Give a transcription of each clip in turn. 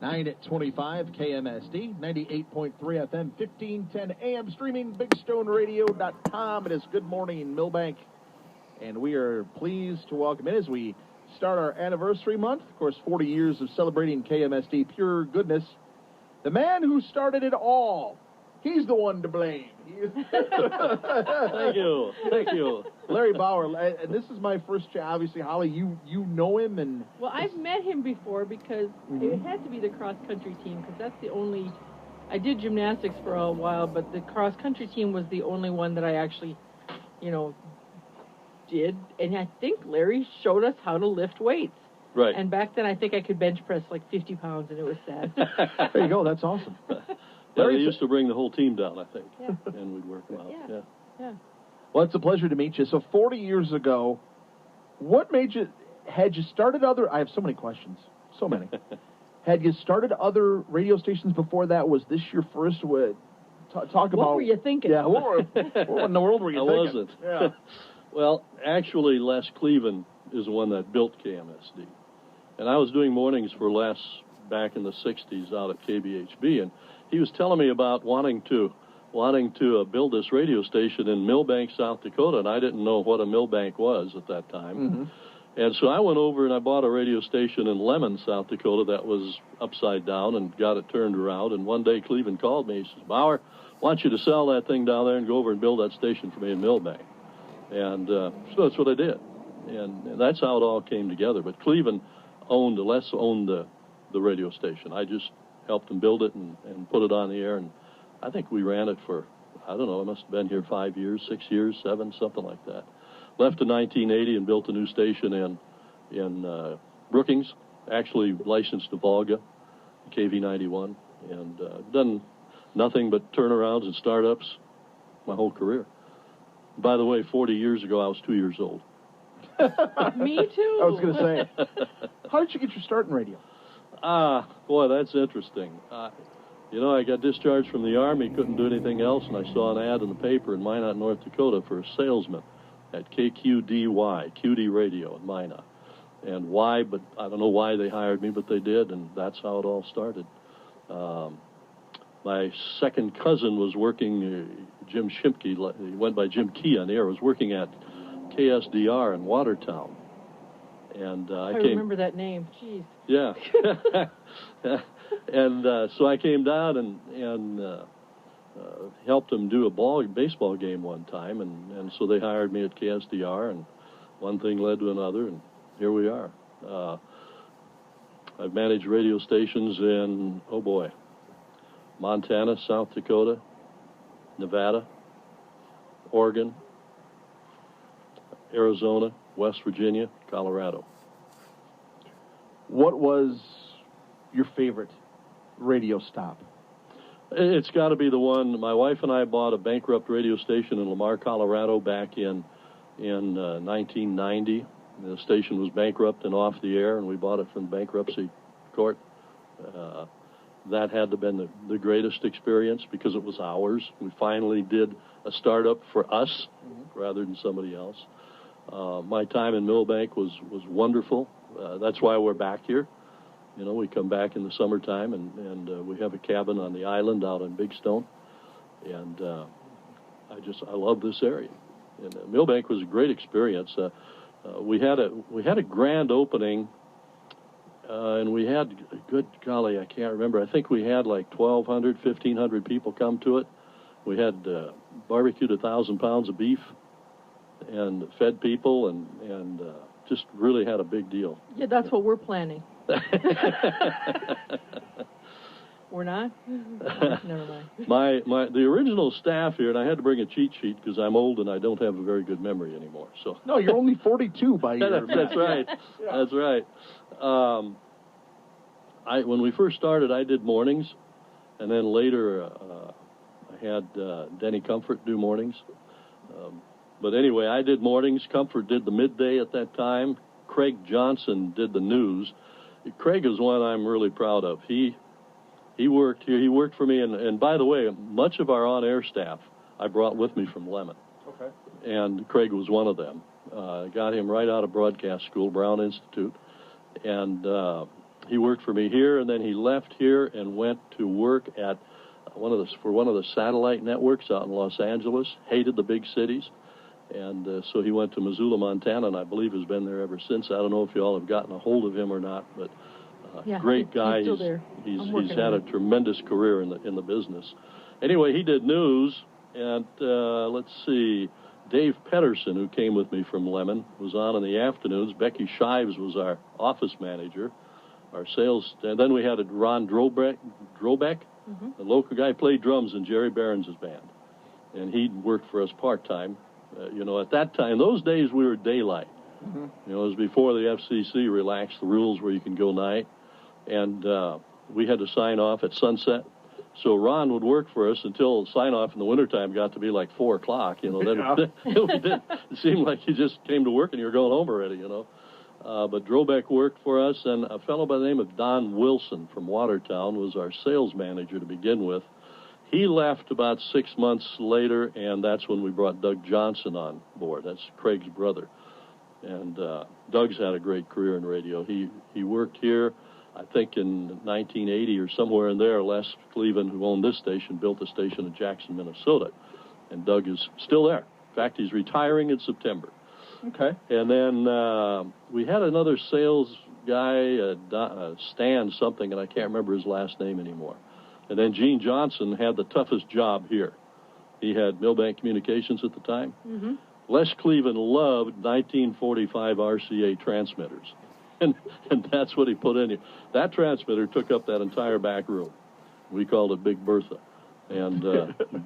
9 at 25, KMSD, 98.3 FM, 1510 AM, streaming BigStoneRadio.com. It is Good Morning Millbank, and we are pleased to welcome in as we start our anniversary month. Of course, 40 years of celebrating KMSD pure goodness. The man who started it all. He's the one to blame. Thank you. Thank you. Larry Bauer, and this is my first chat. Obviously, Holly, you know him. And well, I've met him before because it had to be the cross-country team because that's the only... I did gymnastics for a while, but the cross-country team was the only one that I actually, did. And I think Larry showed us how to lift weights. Right. And back then, I think I could bench press like 50 pounds, and it was sad. There you go. That's awesome. Yeah, they used to bring the whole team down, I think, yeah. And we'd work them out. Yeah. Well, it's a pleasure to meet you. So 40 years ago, what made you, had you started other, I have so many questions, so many. Had you started other radio stations before that? Was this your first? Talk about. What were you thinking? Yeah, what in the world were you thinking? I wasn't. Yeah. Well, actually, Les Cleven is the one that built KMSD. And I was doing mornings for Les back in the 60s out at KBHB, and he was telling me about wanting to build this radio station in Millbank, South Dakota, and I didn't know what a Millbank was at that time. Mm-hmm. And so I went over and I bought a radio station in Lemon, South Dakota that was upside down and got it turned around. And one day Cleveland called me. He says, Bauer, I want you to sell that thing down there and go over and build that station for me in Millbank. And so that's what I did. And that's how it all came together. But Cleveland owned the radio station. I just helped him build it and put it on the air. And I think we ran it for, I don't know, I must have been here 5 years, 6 years, 7, something like that. Left in 1980 and built a new station in Brookings, actually licensed to Volga, KV91, and done nothing but turnarounds and startups my whole career. By the way, 40 years ago, I was 2 years old. Me too. I was going to say, how did you get your start in radio? Boy, that's interesting. I got discharged from the Army, couldn't do anything else, and I saw an ad in the paper in Minot, North Dakota for a salesman at KQDY, QD Radio in Minot. And why, but I don't know why they hired me, but they did, and that's how it all started. My second cousin was working, Jim Shimke, he went by Jim Key on the air, was working at KSDR in Watertown. And I remember that name. Jeez. Yeah. And so I came down and helped them do a baseball game one time, and so they hired me at KSDR, and one thing led to another, and here we are. I've managed radio stations in, Montana, South Dakota, Nevada, Oregon, Arizona, West Virginia, Colorado. What was your favorite radio stop? It's got to be the one. My wife and I bought a bankrupt radio station in Lamar, Colorado back in 1990. The station was bankrupt and off the air, and we bought it from bankruptcy court. That had to have been the greatest experience because it was ours. We finally did a startup for us rather than somebody else. My time in Millbank was wonderful. That's why we're back here. We come back in the summertime, and we have a cabin on the island out in Big Stone. And I love this area. And Millbank was a great experience. We had a grand opening, and we had, good golly, I can't remember. I think we had like 1,200, 1,500 people come to it. We had barbecued 1,000 pounds of beef and fed people, and just really had a big deal. Yeah, that's what we're planning. We're not? Never mind. The original staff here, and I had to bring a cheat sheet because I'm old and I don't have a very good memory anymore. So no, you're only 42 by your That's right. Yeah. That's right. When we first started, I did mornings, and then later I had Denny Comfort do mornings. But anyway, I did mornings. Comfort did the midday at that time. Craig Johnson did the news. Craig is one I'm really proud of. He worked here. He worked for me. And by the way, much of our on-air staff I brought with me from Lemon. Okay. And Craig was one of them. Got him right out of broadcast school, Brown Institute. And he worked for me here, and then he left here and went to work at one of the satellite networks out in Los Angeles. Hated the big cities, and so he went to Missoula, Montana, and I believe has been there ever since. I don't know if you all have gotten a hold of him or not, but great guy. He's still there. He's had a tremendous career in the business. Anyway, he did news, and let's see, Dave Peterson, who came with me from Lemon, was on in the afternoons. Becky Shives was our office manager, our sales, and then we had Ron Drobeck, a local guy, played drums in Jerry Barons' band, and he worked for us part-time. At that time, those days we were daylight. It was before the FCC relaxed the rules where you can go night, and we had to sign off at sunset. So Ron would work for us until sign-off in the wintertime got to be like 4 o'clock. Then it seemed like you just came to work and you were going home already. But Drobeck worked for us, and a fellow by the name of Don Wilson from Watertown was our sales manager to begin with. He left about 6 months later, and that's when we brought Doug Johnson on board. That's Craig's brother. And Doug's had a great career in radio. He worked here, I think, in 1980 or somewhere in there. Les Cleveland, who owned this station, built a station in Jackson, Minnesota. And Doug is still there. In fact, he's retiring in September. Okay. And then we had another sales guy, Stan something, and I can't remember his last name anymore. And then Gene Johnson had the toughest job here. He had Millbank Communications at the time. Les Cleveland loved 1945 RCA transmitters. And that's what he put in here. That transmitter took up that entire back room. We called it Big Bertha. And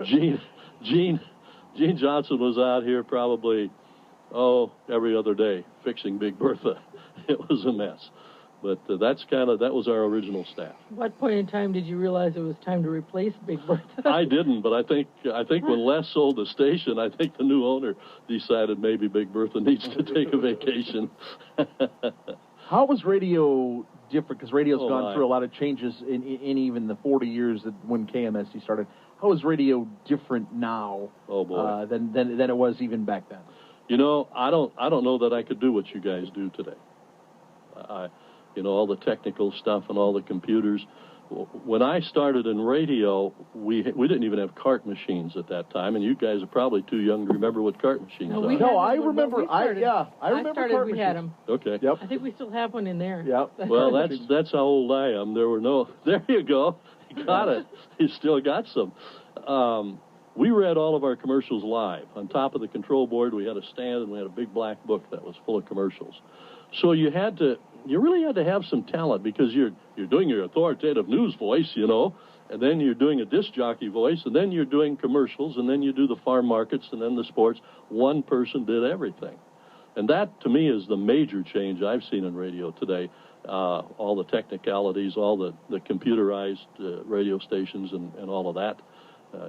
Gene Johnson was out here probably, every other day fixing Big Bertha. It was a mess. But that was our original staff. What point in time did you realize it was time to replace Big Bertha? I didn't, but I think when Les sold the station, I think the new owner decided maybe Big Bertha needs to take a vacation. How was radio different? Because radio's gone through a lot of changes in even the 40 years that when KMSD started. How is radio different now than it was even back then? I don't know that I could do what you guys do today. All the technical stuff and all the computers. When I started in radio, we didn't even have cart machines at that time, and you guys are probably too young to remember what cart machines are. No, I remember. I remember cart we machines. had them. Okay. Yep. I think we still have one in there. Yep. Well, that's how old I am. There you go. You got it. You still got some. We read all of our commercials live. On top of the control board, we had a stand, and we had a big black book that was full of commercials. So you really had to have some talent, because you're doing your authoritative news voice, and then you're doing a disc jockey voice, and then you're doing commercials, and then you do the farm markets, and then the sports. One person did everything. And that, to me, is the major change I've seen in radio today. All the technicalities, all the computerized radio stations and all of that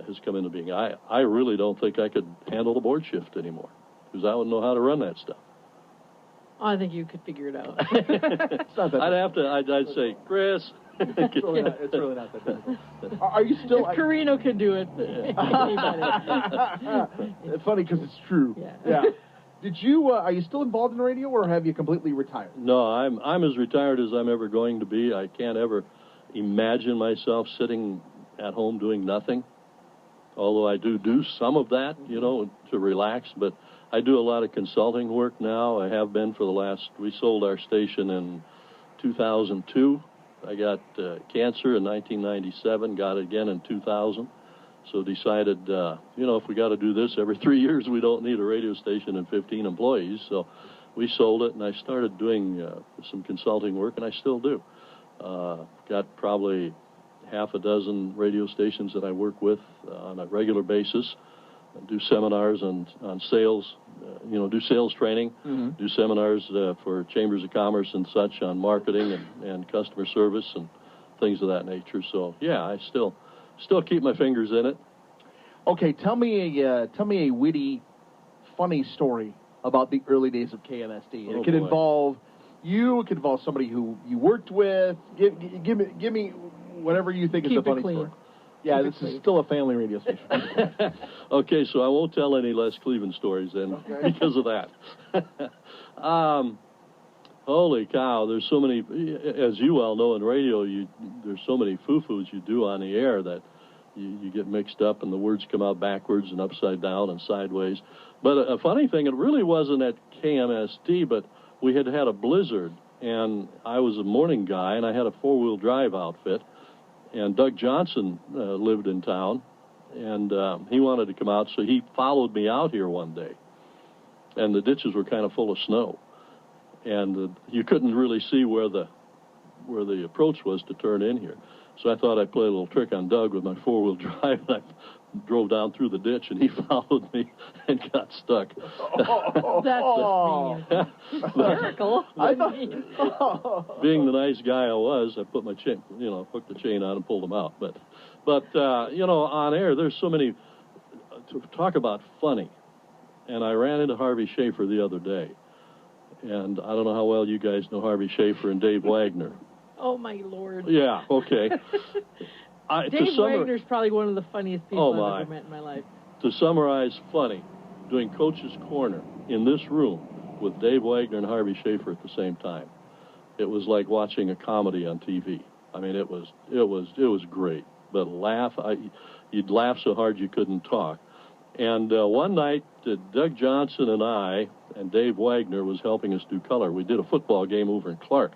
has come into being. I really don't think I could handle the board shift anymore, because I wouldn't know how to run that stuff. I think you could figure it out. It's not that I'd say, Chris. It's really not that difficult. Are you still? If Carino could do it, It's funny because it's true. Yeah. Did you? Are you still involved in radio, or have you completely retired? No, I'm as retired as I'm ever going to be. I can't ever imagine myself sitting at home doing nothing. Although I do some of that, to relax, but I do a lot of consulting work now. I have been for we sold our station in 2002. I got cancer in 1997, got it again in 2000. So decided, if we got to do this every 3 years, we don't need a radio station and 15 employees. So we sold it, and I started doing some consulting work, and I still do. Got probably half a dozen radio stations that I work with on a regular basis. Do seminars on sales, do sales training, do seminars for chambers of commerce and such on marketing and customer service and things of that nature. So yeah, I still keep my fingers in it. Okay, tell me a witty, funny story about the early days of KMSD. It could involve you. It could involve somebody who you worked with. Give me whatever you think is a funny story. Yeah, this is still a family radio station. Okay, so I won't tell any Les Cleveland stories then because of that. Holy cow! There's so many, as you well know in radio. There's so many foo-foos you do on the air that you get mixed up and the words come out backwards and upside down and sideways. But a funny thing, it really wasn't at KMSD, but we had a blizzard, and I was a morning guy, and I had a four-wheel drive outfit, and Doug Johnson lived in town, and he wanted to come out, so he followed me out here one day, and the ditches were kind of full of snow, and you couldn't really see where the approach was to turn in here. So I thought I'd play a little trick on Doug with my four-wheel drive, and I drove down through the ditch, and he followed me and got stuck. That's hysterical. Being the nice guy I was, I put my chain, hooked the chain on and pulled him out. But on air, there's so many, to talk about funny. And I ran into Harvey Schaefer the other day. And I don't know how well you guys know Harvey Schaefer and Dave Wagner. Oh, my Lord. Yeah, okay. Dave Wagner's probably one of the funniest people I've ever met in my life. To summarize funny, doing Coach's Corner in this room with Dave Wagner and Harvey Schaefer at the same time. It was like watching a comedy on TV. I mean, it was great. But you'd laugh so hard you couldn't talk. And one night, Doug Johnson and I and Dave Wagner was helping us do color. We did a football game over in Clark.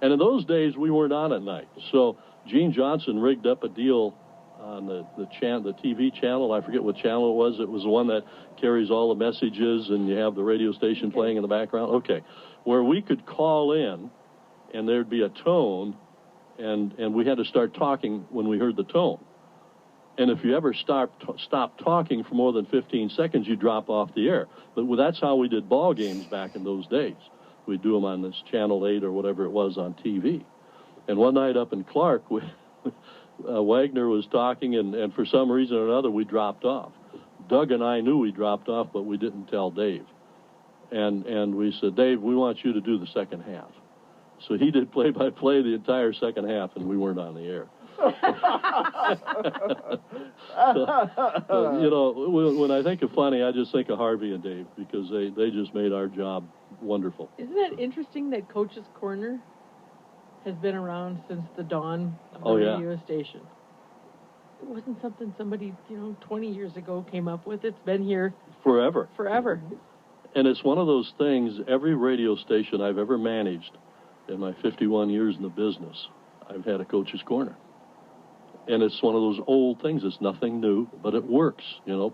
And in those days, we weren't on at night. So Gene Johnson rigged up a deal on the TV channel. I forget what channel it was. It was the one that carries all the messages, and you have the radio station playing in the background. Okay. Where we could call in, and there'd be a tone, and we had to start talking when we heard the tone. And if you ever stopped talking for more than 15 seconds, you drop off the air. But that's how we did ball games back in those days. We'd do them on this Channel 8 or whatever it was on TV. And one night up in Clark, Wagner was talking, and for some reason or another, we dropped off. Doug and I knew we dropped off, but we didn't tell Dave. And we said, Dave, we want you to do the second half. So he did play-by-play the entire second half, and we weren't on the air. When I think of funny, I just think of Harvey and Dave, because they just made our job wonderful. Isn't that interesting that Coach's Corner has been around since the dawn of the radio station? It wasn't something somebody, 20 years ago came up with. It's been here forever. And it's one of those things, every radio station I've ever managed in my 51 years in the business, I've had a Coach's Corner. And it's one of those old things. It's nothing new, but it works.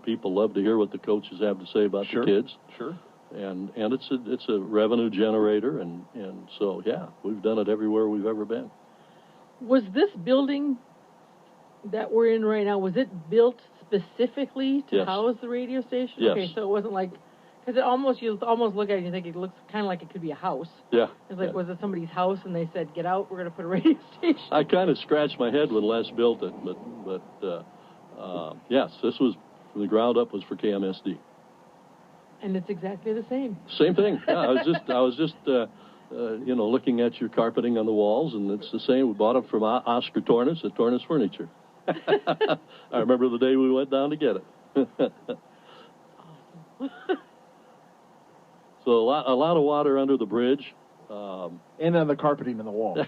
People love to hear what the coaches have to say about the kids. Sure. And it's a revenue generator, and so we've done it everywhere we've ever been. Was this building that we're in right now, was it built specifically to house the radio station? Yes. Okay, so it wasn't like, because you almost look at it and you think it looks kind of like it could be a house. Yeah. It's like, was it somebody's house and they said, get out, we're going to put a radio station? I kind of scratched my head when Les built it, but yes, this was, from the ground up, was for KMSD. And it's exactly the same. Same thing. Yeah, I was just looking at your carpeting on the walls, and it's the same. We bought it from Oscar Tornes at Tornes Furniture. I remember the day we went down to get it. Awesome. So a lot of water under the bridge. And on the carpeting in the wall.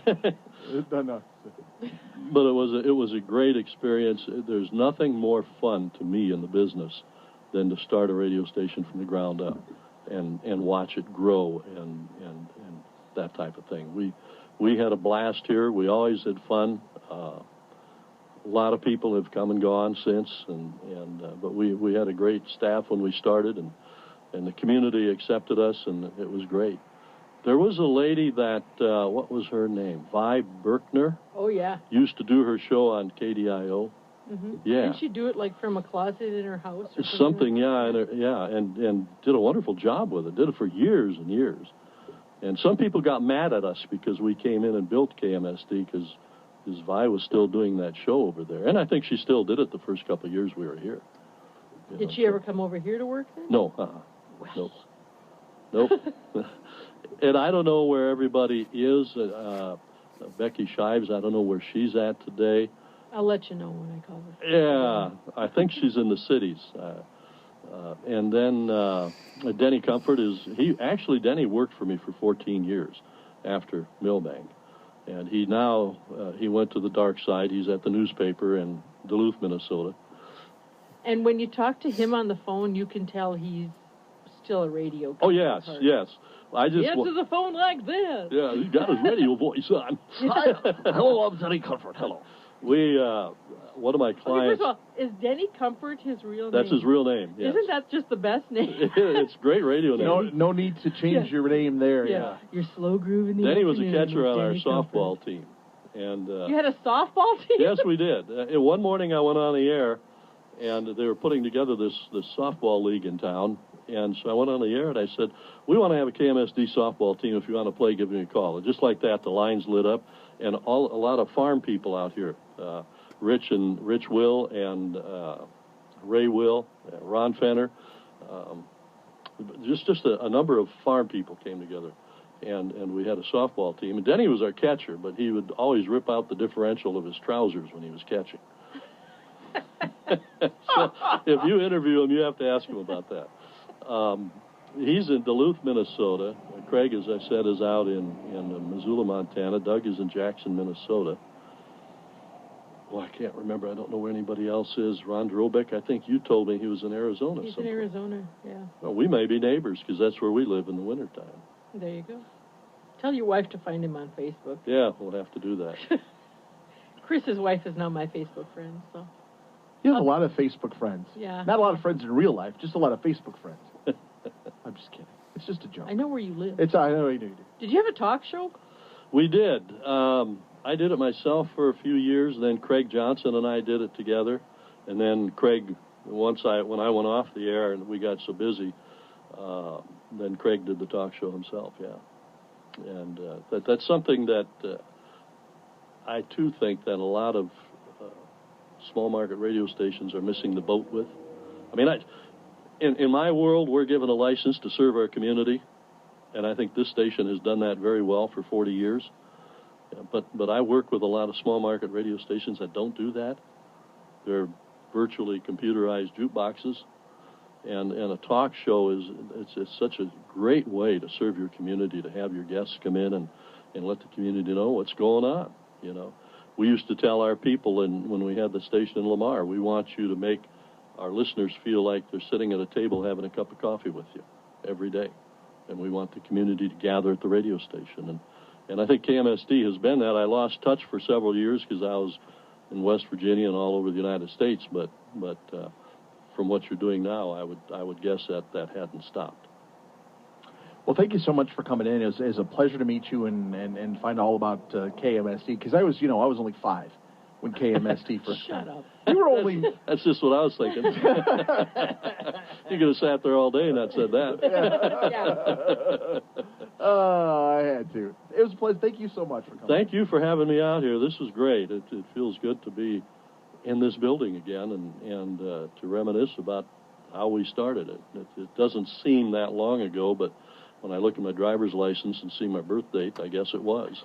But it was a great experience. There's nothing more fun to me in the business than to start a radio station from the ground up and watch it grow and that type of thing. We had a blast here. We always had fun. A lot of people have come and gone since, but we had a great staff when we started, and the community accepted us, and it was great. There was a lady that, what was her name? Vi Berkner? Oh, yeah. Used to do her show on KDIO. Mm-hmm. Yeah. Didn't she do it like from a closet in her house or something? And did a wonderful job with it. Did it for years and years. And some people got mad at us because we came in and built KMSD because Vi was still doing that show over there. And I think she still did it the first couple of years we were here. Did she ever come over here to work then? No. Nope. And I don't know where everybody is. Becky Shives, I don't know where she's at today. I'll let you know when I call her. Yeah, I think she's in the cities. And then Denny Comfort Denny worked for me for 14 years. after Millbank. And he now, he went to the dark side. He's at the newspaper in Duluth, Minnesota. And when you talk to him on the phone, you can tell he's still a radio guy. Oh, yes, yes. I just he answers the phone like this. Yeah, he's got his radio voice on. Hi. Hello, I'm Denny Comfort. Hello. We, one of my clients... Okay, first of all, is Denny Comfort his real name? That's his real name, yes. Isn't that just the best name? It's a great radio name. No need to change your name there. Yeah. You're slow grooving the Denny was a afternoon catcher with on our Denny softball Comfort. team. And you had a softball team? Yes, we did. One morning I went on the air, and they were putting together this softball league in town. And so I went on the air, and I said, we want to have a KMSD softball team. If you want to play, give me a call. And just like that, the lines lit up. And a lot of farm people out here, Rich Will and Ray Will, Ron Fenner, just a number of farm people came together. And we had a softball team. And Denny was our catcher, but he would always rip out the differential of his trousers when he was catching. So if you interview him, you have to ask him about that. He's in Duluth, Minnesota. Craig, as I said, is out in Missoula, Montana. Doug is in Jackson, Minnesota. Well, I can't remember. I don't know where anybody else is. Ron Drobeck, I think you told me he was in Arizona. He's somewhere. in Arizona, yeah. Well, we may be neighbors because that's where we live in the wintertime. There you go. Tell your wife to find him on Facebook. Yeah, we'll have to do that. Chris's wife is now my Facebook friend, so. You have a lot of Facebook friends. Yeah. Not a lot of friends in real life, just a lot of Facebook friends. I'm just kidding. It's just a joke. I know where you live. I know you do. Did you have a talk show? We did. I did it myself for a few years, then Craig Johnson and I did it together. And then Craig, when I went off the air and we got so busy, then Craig did the talk show himself, yeah. And that's something that I, too, think that a lot of small market radio stations are missing the boat with. I mean, in my world, we're given a license to serve our community, and I think this station has done that very well for 40 years. But I work with a lot of small market radio stations that don't do that. They're virtually computerized jukeboxes, and a talk show it's such a great way to serve your community, to have your guests come in and let the community know what's going on. You know, we used to tell our people, when we had the station in Lamar, we want you to make our listeners feel like they're sitting at a table having a cup of coffee with you every day, and we want the community to gather at the radio station. And I think KMSD has been that. I lost touch for several years because I was in West Virginia and all over the United States. But from what you're doing now, I would guess that hadn't stopped. Well, thank you so much for coming in. It was a pleasure to meet you and find all about KMSD, because I was only 5 when KMSD first Shut up. You were only... That's just what I was thinking. You could have sat there all day and not said that. I had to. It was a pleasure. Thank you so much for coming. Thank you for having me out here. This was great. It feels good to be in this building again and to reminisce about how we started it. It doesn't seem that long ago, but when I look at my driver's license and see my birth date, I guess it was.